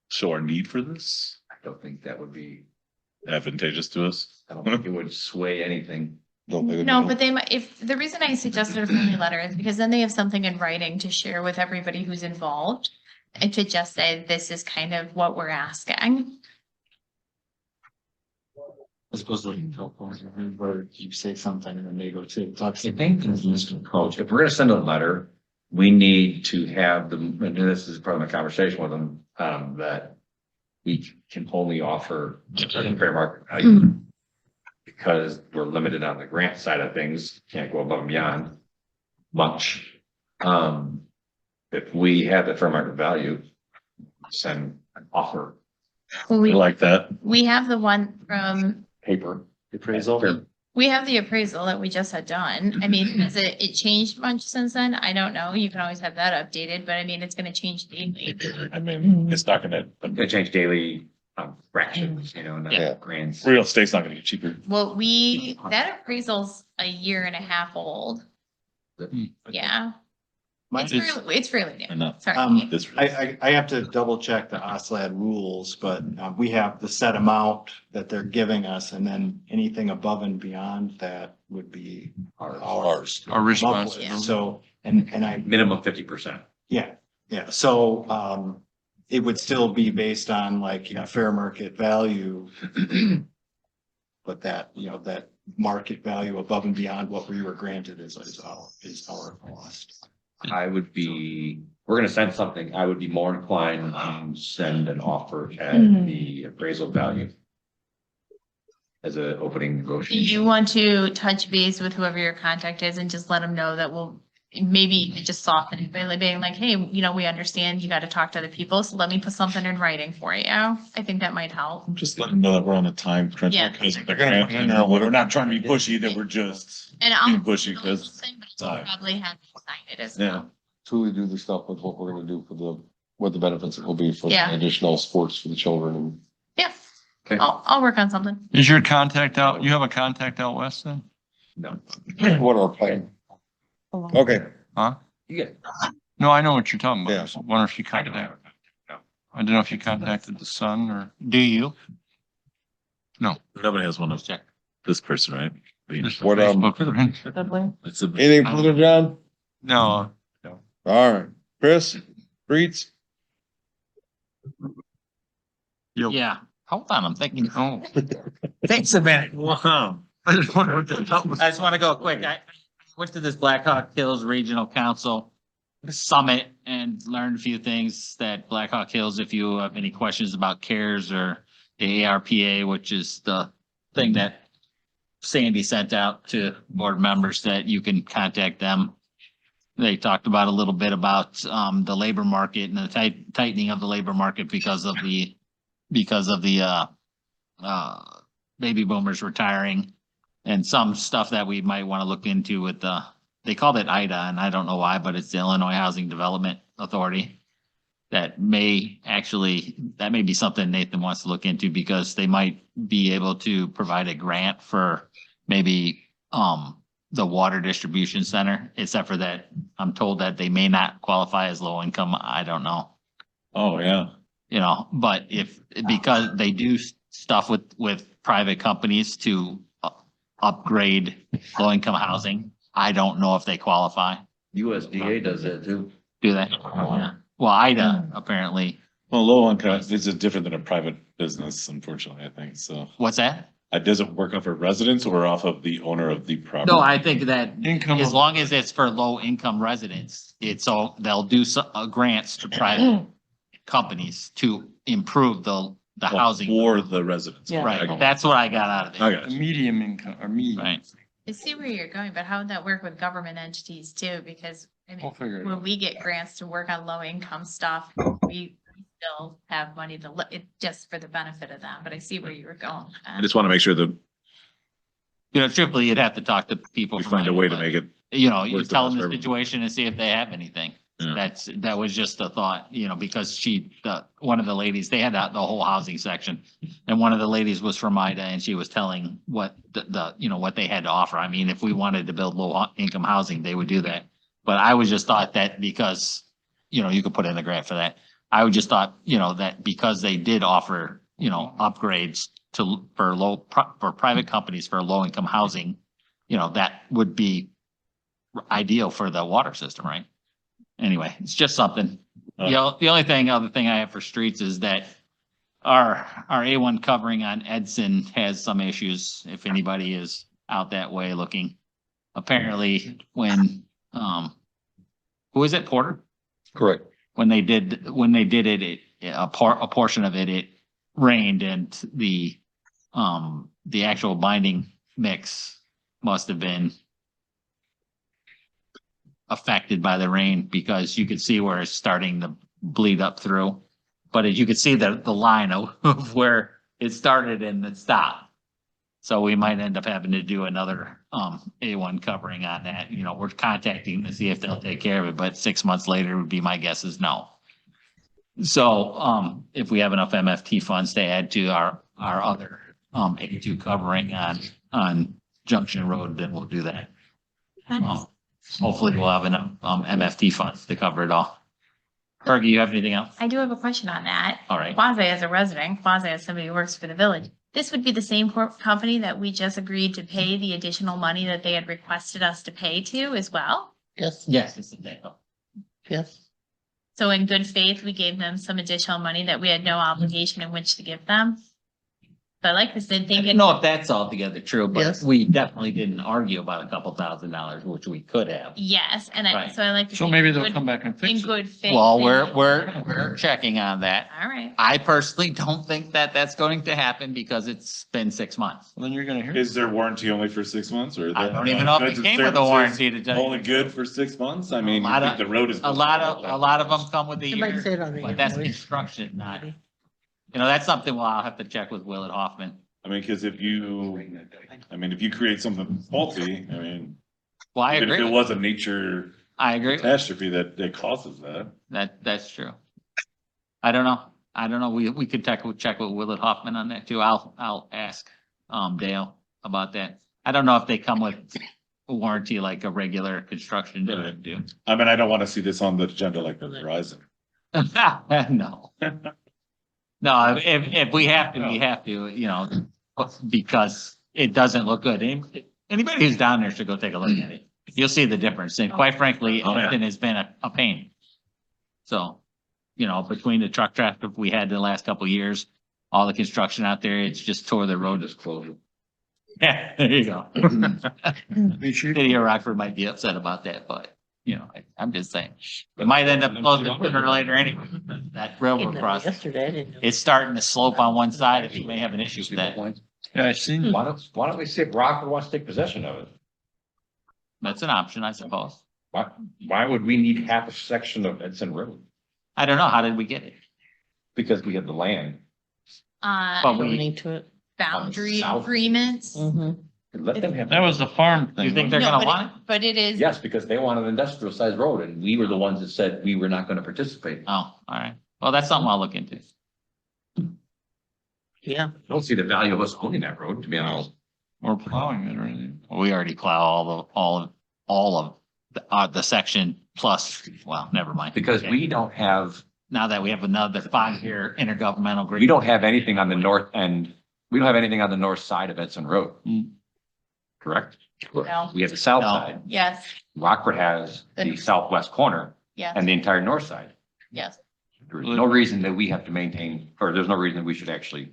show our need for this? I don't think that would be, Advantageous to us? I don't think it would sway anything. Don't think it- No, but they might, if, the reason I suggested a friendly letter is because then they have something in writing to share with everybody who's involved. And to just say, this is kind of what we're asking. I suppose looking helpful, where you say something and then they go to talk. I think in this approach, if we're gonna send a letter, we need to have them, and this is part of my conversation with them, that we can only offer fair market value. Because we're limited on the grant side of things, can't go above and beyond much. If we have the fair market value, send an offer I We, like that. we have the one from, paper. Appraisal. we have the appraisal that we just had done. I mean, has it changed much since then? I don't know. You can always have that updated, but I mean, it's gonna change daily. I mean, it's not gonna, They change daily fractions, not Yeah. grants. real estate's not gonna get cheaper. Well, that appraisal's a year and a half old. Yeah. It's really new. Enough. Sorry. This. I have to double check the OSLAD rules, but we have the set amount that they're giving us, and then anything above and beyond that would be ours. Our response. So, and I, Minimum 50%. yeah, Yeah, so, it would still be based on like, fair market value. But that, that market value above and beyond what we were granted is our cost. I would be, we're gonna send something, I would be more inclined to send an offer at the appraisal value. As an opening Do negotiation. you want to touch base with whoever your contact is and just let them know that we'll maybe just soften it by being like, hey, we understand you got to talk to other people, so let me put something in writing for you. I think that might help. Just let them know that we're on a time crunch. Yeah. Because they're gonna, we're not trying to be pushy, that we're just And I'll. being pushy because. I'll probably have to sign it as Yeah. well. Truly do the stuff with what we're gonna do for what the benefits will be for Yeah. additional sports for the children and. Yeah, Okay. I'll work on something. Is your contact out, you have a contact out west then? No. What our plan. Okay, Huh? You get. No, I know what you're talking about. Yeah. I was wondering if you contacted, I don't know if you contacted the son or. Do you? Nobody has one of Check. this person, right? What, Dublin. It's a. anything further, John? No, All right, Chris, Reeds? Yeah, hold on, I'm thinking. oh. Thanks a minute. Wow. I just wondered what the hell was. I just want to go quick. I went to this Blackhawk Hills Regional Council Summit and learned a few things that Blackhawk Hills, if you have any questions about CARES or the ARPA, which is the thing that Sandy sent out to board members, that you can contact them. They talked about a little bit about the labor market and the tightening of the labor market because of the baby boomers retiring. And some stuff that we might want to look into with they called it IDA, and I don't know why, but it's the Illinois Housing Development Authority. That may be something Nathan wants to look into, because they might be able to provide a grant for maybe the water distribution center, except for that I'm told that they may not qualify as low income. I don't know. Oh, yeah. But because they do stuff with private companies to upgrade low income housing, I don't know if they qualify. USDA does that too. Do they? Yeah. Well, IDA apparently. Well, low income is different than a private business, unfortunately, I think, so. What's that? It doesn't work off of residents or off of the owner of the property. No, I think that Income as of- long as it's for low income residents, they'll do grants to private companies to improve the housing. For the residents. Yeah. Right, that's what I got out of I it. got it. Medium income or medium. Right. I see where you're going, but how would that work with government entities too? Because We'll figure it when out. we get grants to work on low income stuff, we still have money it just for the benefit of them, but I see where you were going. with that. I just want to make sure that Truthfully, you'd have to talk to people. we from find a way to IDA, make it. but, you work the tell best them for the everyone. situation and see if they have anything. Yeah. That was just a thought, because one of the ladies, they had the whole housing section. And one of the ladies was from IDA, and she was telling what what they had to offer. I mean, if we wanted to build low income housing, they would do that. But I was just thought that because, you could put in a grant for that. I would just thought, that because they did offer, upgrades for private companies for low income housing, that would be ideal for the water system, right? Anyway, it's just something. The only other thing I have for streets is that our A1 covering on Edson has some issues, if anybody is out that way looking. Apparently, when, who is it, Porter? Correct. When they did it, a portion of it rained, and the actual binding mix must have been affected by the rain, because you could see where it's starting to bleed up through. But as you could see the line of where it started and it stopped. So we might end up having to do another A1 covering on that. We're contacting to see if they'll take care of it, but 6 months later would be my guess is no. So if we have enough MFT funds to add to our other A2 covering on Junction Road, then we'll do that. Hopefully we'll have enough MFT funds to cover it all. Fergie, you have anything else? I do have a question on that. All right. Quasi as a resident, quasi as somebody who works for the village. This would be the same company that we just agreed to pay the additional money that they had requested us to pay to as well? Yes, Yes, it's a deal. yes. So in good faith, we gave them some additional money that we had no obligation in which to give them. So I like this, and I thinking. don't know if that's altogether true, but Yes. we definitely didn't argue about a couple $1,000, which we could have. Yes, and I, Right. so I like to. So think maybe in they'll good- come back and In fix it. good faith. Well, they- we're checking on that. All right. I personally don't think that that's going to happen because it's been 6 months. Then you're gonna hear. Is there warranty only for 6 months or? I don't even know if goods it and came with a services warranty to tell you. Only good for 6 months? I mean, A you lot think of- the road is. A lot of them come with a It might year, say it on the but that's invoice. construction, not, that's something I'll have to check with Willett Hoffman. I mean, cause if you create something faulty, I mean, Well, I even if it agree. was a nature I agree. catastrophe that causes that. That's true. I don't know. We could check with Willett Hoffman on that too. I'll ask, Dale about that. I don't know if they come with a warranty like a regular construction do. I mean, I don't wanna see this on the agenda like the Verizon. No. No, if we have to, we have to, because it doesn't look good. Anybody who's down there should go take a look at it. You'll see the difference. And quite frankly, Oh, yeah. Upton has been a pain. So, between the truck traffic we had the last couple of years, all the construction out there, it's just tore the road. Just close it. Yeah, there you go. We should- City of Rockford might be upset about that, but, I'm just saying. It might end up closing sooner or later anyway. That railroad crossing. Yesterday, I didn't know. It's starting to slope on one side, and you may have an issue with that. Yeah, I seen. Why don't we see if Rockford wants to take possession of it? That's an option, I suppose. Why would we need half a section of Edson Road? I don't know. How did we get it? Because we have the land. But we- Donating to it. Boundary South. agreements. Mhm. Let them have. That was the farm thing. You think wasn't they're No, gonna want it? But it is. Yes, because they want an industrial sized road and we were the ones that said we were not gonna participate. Oh, all right. Well, that's something I'll look into. Yeah. I don't see the value of us owning that road, to be honest. Or plowing it or anything. We already plow all of the section plus, well, never mind. Because we don't have, Now that we have another 5-year intergovernmental agreement. we don't have anything on the north end. We don't have anything on the north side of Edson Road. Hmm. Correct? No. We have the south No. side. Yes, Rockford has the southwest corner yes, and the entire north side. yes. There's no reason that we have to maintain, or there's no reason that we should actually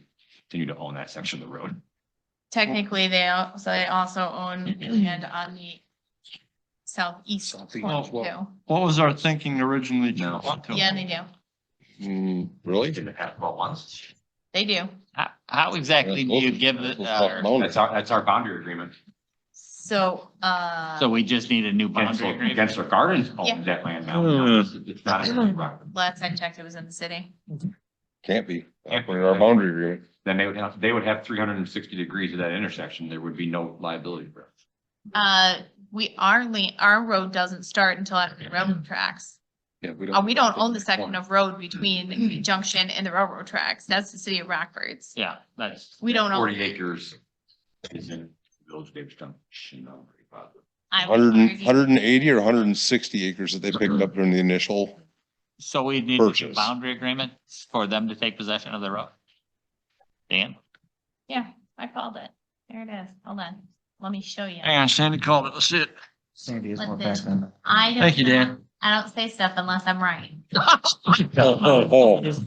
continue to own that section of the road. Technically, they also own land on the southeast corner too. What was our thinking originally? to No. want to? Yeah, they do. Really? Didn't have about once. They do. How exactly do you give the, That's our boundary agreement. So, so we just need a new boundary agreement? Gensler Gardens Yeah. owns that land now. It's not in Rockford. last I checked, it was in the city. Can't be. Put in our boundary agreement. Then they would have 360 degrees of that intersection. There would be no liability for us. Our road doesn't start until after the railroad tracks. Yeah, We don't own the section of road between the junction and the railroad tracks. That's the city of Rockford's. Yeah, that's, We don't own. 40 acres is in Village of Davidson. I would 100 argue- 180 or 160 acres that they picked up during the initial. so we need a new Purchase. boundary agreement for them to take possession of the road? Dan? Yeah, I called it. There it is. Hold on. Let me show you. Hang on, Sandy called it. Let's see it. Sandy is more Let this- back than. I don't. Thank you, Dan. I don't say stuff unless I'm right. Oh, This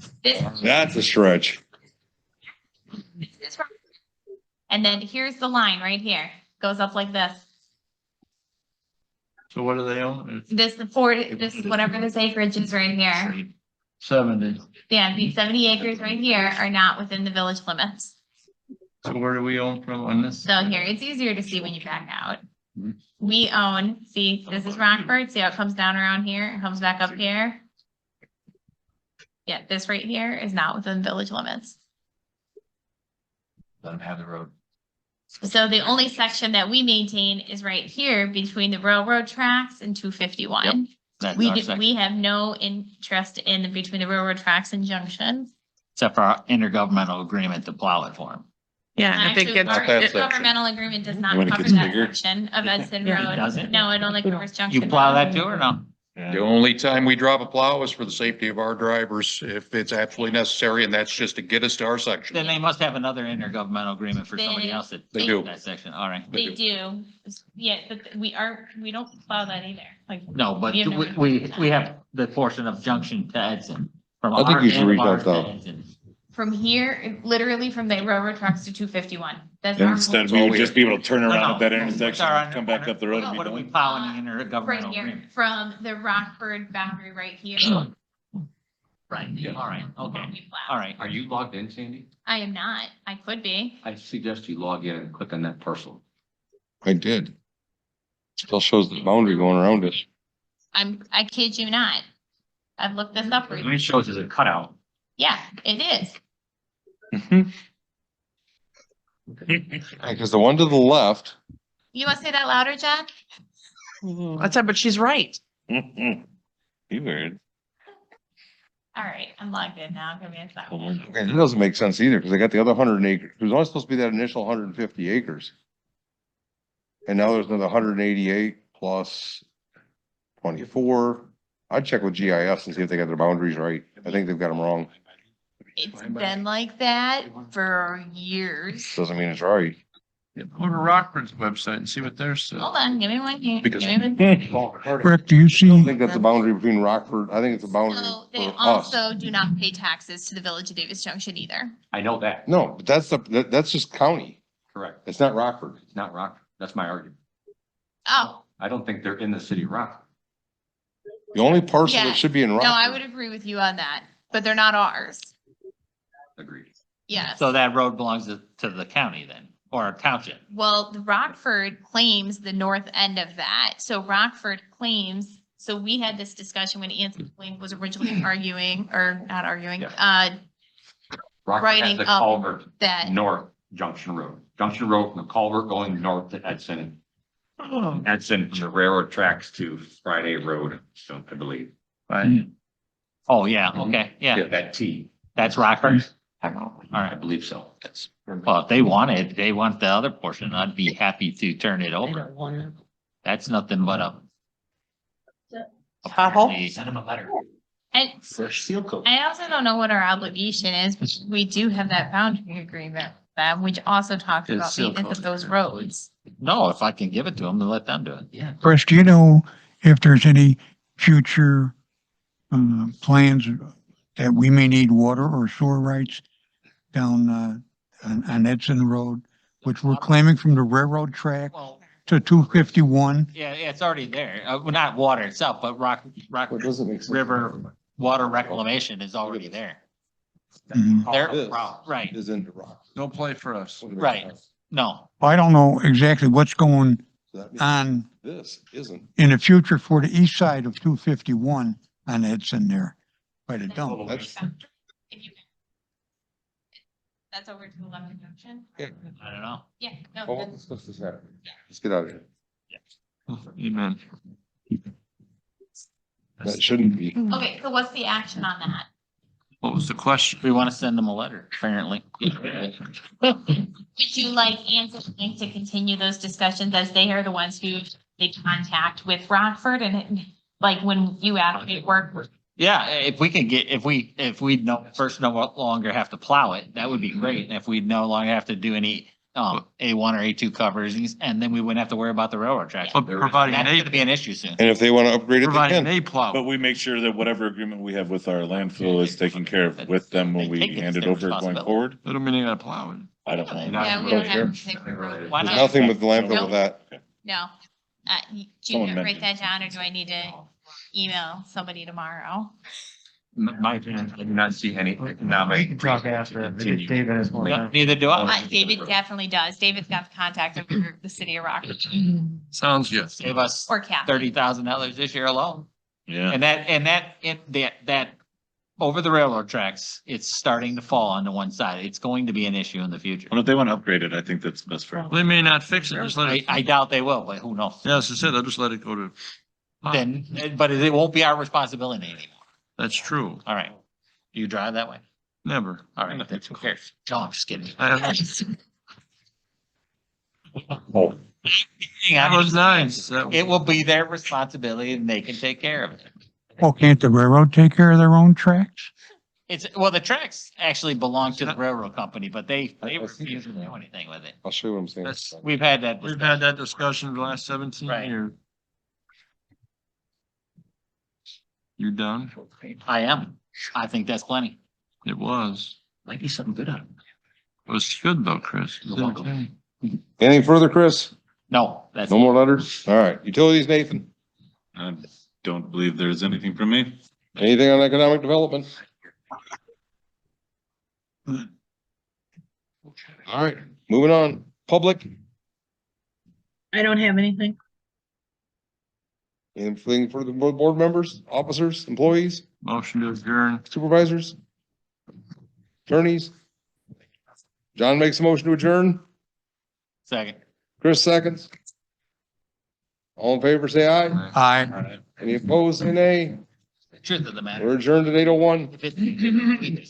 that's a stretch. is right. And then here's the line right here. Goes up like this. So what do they own? This whatever this acreage is right here. It's 70. Yeah, these 70 acres right here are not within the village limits. So where do we own from on this? So here, it's easier to see when you back out. We own, see, this is Rockford. See how it comes down around here? It comes back up here. Yeah, this right here is not within village limits. Let them have the road. So the only section that we maintain is right here between the railroad tracks and 251. That's We our do, section. we have no interest in between the railroad tracks and junction. Except for our intergovernmental agreement to plow it for them. Yeah, and if it Actually, gets, our that section. governmental agreement does not When it cover gets that bigger. section of Edson Yeah, it Road. doesn't? No, it only covers junction. You plow Road. that too or no? Yeah. The only time we drop a plow is for the safety of our drivers, if it's absolutely necessary, and that's just to get us to our section. Then they must have another intergovernmental agreement for somebody They- else that. They do. That section, all right. They do, yeah, but we don't plow that either, like. No, but you know, we have the portion of Junction to Edson. From I think our you should end of reach out ours to- Edson. From here, literally from the railroad tracks to 251. That's And our instead, whole- we would just be able to turn around No, at that no. intersection, What's our- and come back up the road and be What are we done. plowing the Right intergovernmental here, agreement? from the Rockford boundary right here. Right, all right, okay, We plow. all right. Are you logged in, Sandy? I am not, I could be. I suggest you log in and click on that parcel. I did. Still shows the boundary going around it. I kid you not. I've looked this up. It shows as a cutout. Yeah, it is. Because the one to the left, You want to say that louder, John? Mhm. I said, but she's right. You weird. All right, I'm logged in now. Give me a second. okay, it doesn't make sense either, because they got the other 100 acres. There's only supposed to be that initial 150 acres. And now there's another 188 plus 24. I'd check with GIS and see if they got their boundaries right. I think they've got them wrong. It's been like that for years. Doesn't mean it's right. Go to Rockford's website and see what they're saying. Hold on, give me one here. Because- Give me one. Rick, do you I see, think that's the boundary between Rockford. I think it's the boundary So they for us. also do not pay taxes to the Village of Davis Junction either. I know that. No, but that's just county. Correct. It's not Rockford. It's not Rockford. That's my argument. Oh, I don't think they're in the city of Rockford. The only parcel Yeah. that should be in no, I Rockford. would agree with you on that, but they're not ours. Agreed. Yes. So that road belongs to the county then, or a township? Well, the Rockford claims the north end of that. So Rockford claims, so we had this discussion when Anthony Blink was originally arguing, or not arguing, Rockford Writing has the up culvert that, north Junction Road. Junction Road from the culvert going north to Edson. Edson from the railroad tracks to Friday Road, so I believe. Right. Oh, yeah, okay, yeah, That T. that's Rockford. I don't know. I believe so. That's. Well, if they want it, they want the other portion, I'd be happy to turn it I over. don't want to. That's nothing but a. Pothole? Send him a letter. and Fresh seal coat. I also don't know what our obligation is, but we do have that boundary agreement, which also talks It's about still maintenance of called- those roads. No, if I can give it to them, then let them do it. Yeah. Chris, do you know if there's any future plans that we may need water or sewer rights down on Edson Road, which we're claiming from the railroad track Well, to 251? yeah, it's already there, well, not water itself, but Rock Well, it doesn't make sense. River water reclamation is already there. Mhm. There, This right, Is into rock. No play for us. right, no, I don't know exactly what's going So that means on this isn't. in the future for the east side of 251 on Edson there, by the dump. That's, If you- That's over to 11 Junction? I don't know. Yeah, no, oh, that's- let's just have it. Let's get out of here. Amen. That shouldn't be. okay, so what's the action on that? What was the question? We want to send them a letter, apparently. Would you like Anthony to continue those discussions as they are the ones who they contact with Rockford and like when you advocate work? Yeah, if we can get, if we first no longer have to plow it, that would be great. And if we no longer have to do any, A1 or A2 covers, and then we wouldn't have to worry about the railroad tracks. But providing That's an gonna be an issue soon. And if they want to upgrade it, they providing can. a plow. But we make sure that whatever agreement we have with our landfill is taken care of with them when we They take it hand as it their over going responsibility. forward. I don't mean you gotta plow it. I don't know. Yeah, we don't have to take the road. Why There's not? nothing with the landfill with that. No. Someone Junior, write mentioned that down or do I need to email somebody tomorrow? My opinion, I do not see any We economic. can talk after, Continue. David has more Yeah, time. neither do I. David definitely does. David's got the contact of the city of Rockford Sounds good. Save us or Kathy. $30,000 this year alone. Yeah. And that over the railroad tracks, it's starting to fall onto one side. It's going to be an issue in the future. Well, if they want to upgrade it, I think that's best for them. They may not fix it, just let I, it. I doubt they will, but who knows? Yeah, as I said, I'll just let it go to. Then, but it won't be our responsibility anymore. That's true. All right. You drive that way? Never. All right, that's who cares? No, I'm just kidding. I have- That was nice. It will be their responsibility and they can take care of it. Oh, can't the railroad take care of their own tracks? It's, well, the tracks actually belong to the railroad company, but they refuse to do anything with it. I'll show you what I'm saying. That's- We've had that. We've had that discussion the last 17 Right. years. You done? I am. I think that's plenty. It was. Might be something good out of it. It was good though, Chris. Okay. Anything further, Chris? No, that's. No more letters? All right. Utilities, Nathan? I don't believe there's anything from me. Anything on economic development? All right, moving on. Public, I don't have anything. anything for the board members, officers, employees, Motion to adjourn. supervisors? Attorneys? John makes a motion to adjourn. Second. Chris seconds. All in favor, say aye. Aye. Any opposed, say nay. Truth of the matter. We're adjourned at 8:01. If it-